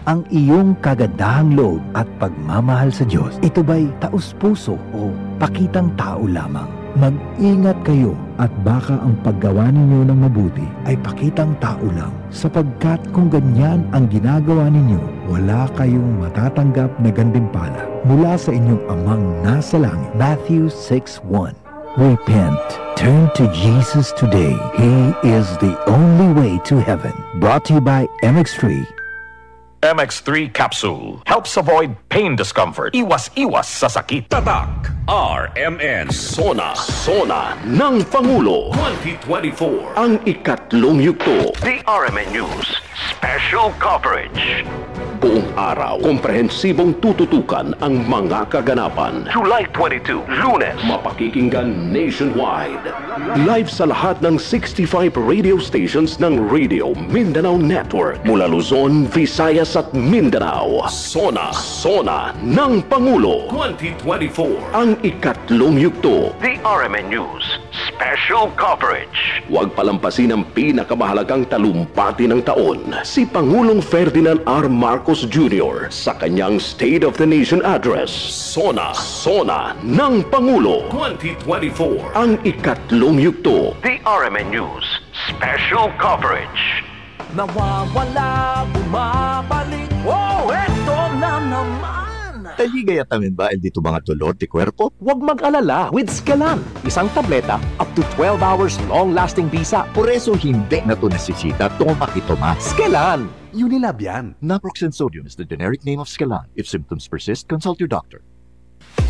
ang iyong kagandahang loob at pagmamahal sa Diyos. Ito ba'y taus-puso o pakitang tao lamang? Mag-ingat kayo at baka ang paggawa ninyo ng mabuti ay pakitang tao lang. Sapagkat kung ganyan ang ginagawa ninyo, wala kayong matatanggap na gantimpala mula sa inyong amang nasa langit. Matthew 6:1. Repent. Turn to Jesus today. He is the only way to heaven. Brought to you by MX3. MX3 Capsule helps avoid pain discomfort. Iwas-iwas sa sakit. Tatak RMN Sona ng Pangulo 2024. Ang ikatlong yugto. The RMN News Special Coverage. Buong araw, komprehensibong tututukan ang mga kaganapan. July 22, Lunes. Mapakikinggan nationwide. Live sa lahat ng 65 radio stations ng Radio Mindanao Network. Mula Luzon, Visayas at Mindanao. Sona ng Pangulo 2024. Ang ikatlong yugto. The RMN News Special Coverage. Huwag palampasin ang pinakamahalagang talumpati ng taon, si Pangulong Ferdinand R. Marcos Jr. sa kanyang State of the Nation Address. Sona ng Pangulo 2024. Ang ikatlong yugto. The RMN News Special Coverage. Nawawala, bumabalik, oh, eto na naman! Taligayatamin ba el dito mga dolor de cuerpo? Huwag mag-alala with Scalan. Isang tableta, up to 12 hours long-lasting bisa. Por eso hindi na ito nasisita, toma que toma. Scalan! Unilab yan. Naproxen sodium is the generic name of Scalan. If symptoms persist, consult your doctor.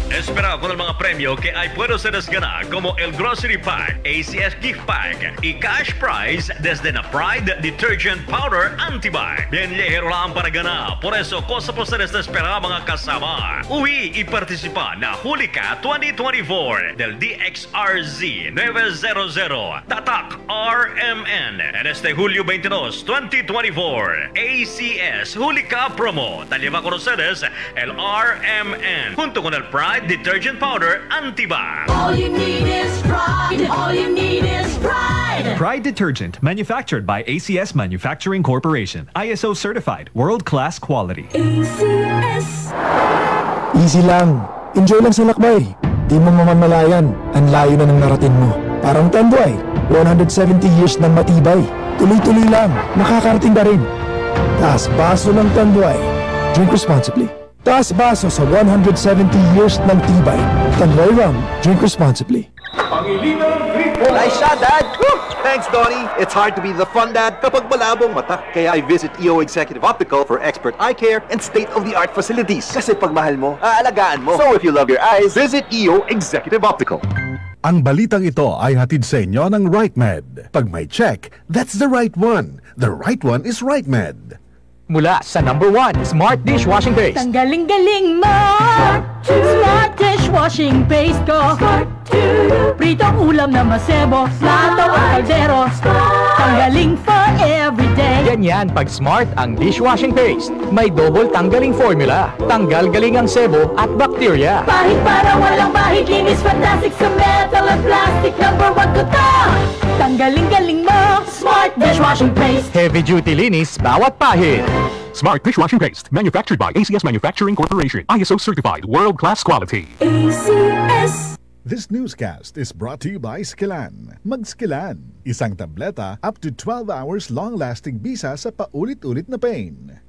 Espera con el mga premyo que hay puedo ser ganar como el Grocery Pack, ACS Gift Pack y Cash Prize desde na Pride Detergent Powder Anti-Bite. Bien ligero lang para ganar. Por eso, cosa po ser espera mga kasama. Uwi y participa na Hulika 2024 del DXRZ 900 Tatak RMN en este Julio 22, 2024. ACS Hulika Promo. Talima con ustedes el RMN junto con el Pride Detergent Powder Anti-Bite. All you need is Pride. All you need is Pride. Pride Detergent, manufactured by ACS Manufacturing Corporation. ISO certified, world-class quality. ACS. Easy lang. Enjoy lang sa lakbay. Di mo mamamalayan. Ang layo na ng narating mo. Parang Tanduay. 170 years ng matibay. Tuloy-tuloy lang. Makakarating ka rin. Taas baso ng Tanduay. Drink responsibly. Taas baso sa 170 years ng tibay. Tanduay Rum. Drink responsibly. Nice shot, Dad! Woo! Thanks, Donnie. It's hard to be the fun dad kapag malabong mata. Kaya I visit EO Executive Optical for expert eye care and state-of-the-art facilities. Kasi pag mahal mo, aalagaan mo. So if you love your eyes, visit EO Executive Optical. Ang balitang ito ay hatid sa inyo ng RightMed. Pag may check, that's the right one. The right one is RightMed. Mula sa #1 Smart Dishwashing Paste. Ang galing-galing mo! Smart Dishwashing Paste ko. Pritong ulam na masebo. Plato at kaldero. Tanggaling for everyday. Ganyan pag Smart ang dishwashing paste. May double tanggaling formula. Tanggal galing ang sebo at bacteria. Pahit para walang bahid. Linis fantastic sa metal at plastic. #1 ko to! Tanggaling-galing mo! Smart Dishwashing Paste. Heavy duty linis bawat pahid. Smart Dishwashing Paste, manufactured by ACS Manufacturing Corporation. ISO certified, world-class quality. ACS. This newscast is brought to you by Scalan. Mag-Scalan. Isang tableta up to 12 hours long-lasting bisa sa paulit-ulit na pain.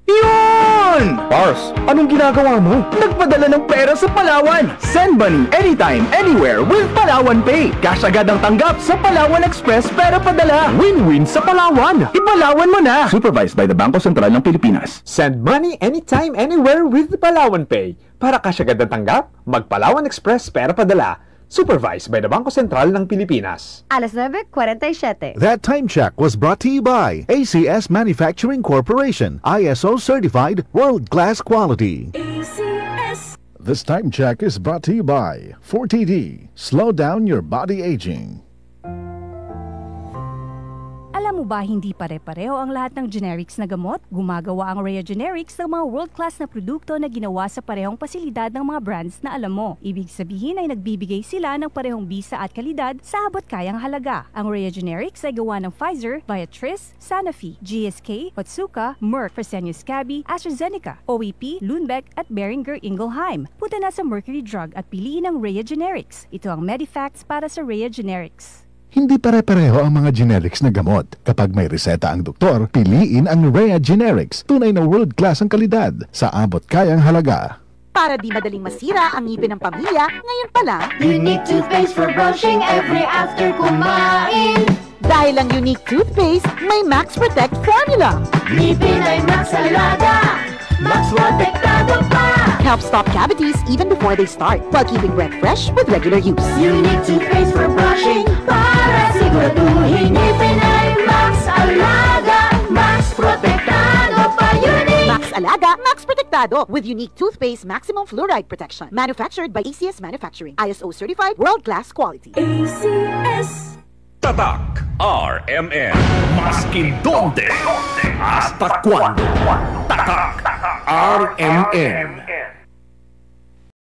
Yun! Pars, anong ginagawa mo? Nagpadala ng pera sa Palawan. Send money anytime, anywhere with Palawan Pay. Cash agad ang tanggap sa Palawan Express pera padala. Win-win sa Palawan. Ipalawan mo na. Supervised by the Bangko Sentral ng Pilipinas. Send money anytime, anywhere with Palawan Pay. Para cash agad ang tanggap, mag-Palawan Express pera padala. Supervised by the Bangko Sentral ng Pilipinas. Alas 9:47. That time check was brought to you by ACS Manufacturing Corporation. ISO certified, world-class quality. ACS. This time check is brought to you by 4TD. Slow down your body aging. Alam mo ba hindi pare-pareho ang lahat ng generics na gamot? Gumagawa ang Rhea Generics ng mga world-class na produkto na ginawa sa parehong pasilidad ng mga brands na alam mo. Ibig sabihin ay nagbibigay sila ng parehong bisa at kalidad sa abot-kayang halaga. Ang Rhea Generics ay gawa ng Pfizer, Viatris, Sanofi, GSK, Otsuka, Merck, Fresenius Kabi, AstraZeneca, OEP, Lundbeck at Boehringer Ingelheim. Punta na sa Mercury Drug at piliin ang Rhea Generics. Ito ang Medifacts para sa Rhea Generics. Hindi pare-pareho ang mga generics na gamot. Kapag may reseta ang doktor, piliin ang Rhea Generics. Tunay na world-class ang kalidad sa abot-kayang halaga. Para di madaling masira ang ngipin ng pamilya, ngayon pa lang, Unique toothpaste for brushing every after kumain. Dahil ang Unique toothpaste, may Max Protect formula. Ngipin ay Max Alaga, Max Protektado pa. Helps stop cavities even before they start, while keeping breath fresh with regular use. Unique toothpaste for brushing, para siguraduhin ngipin ay Max Alaga, Max Protektado pa. Unique Max Alaga, Max Protektado with Unique toothpaste maximum fluoride protection. Manufactured by ACS Manufacturing. ISO certified world-class quality. ACS. Tatak RMN. Maskin donde, hasta cuando. Tatak RMN.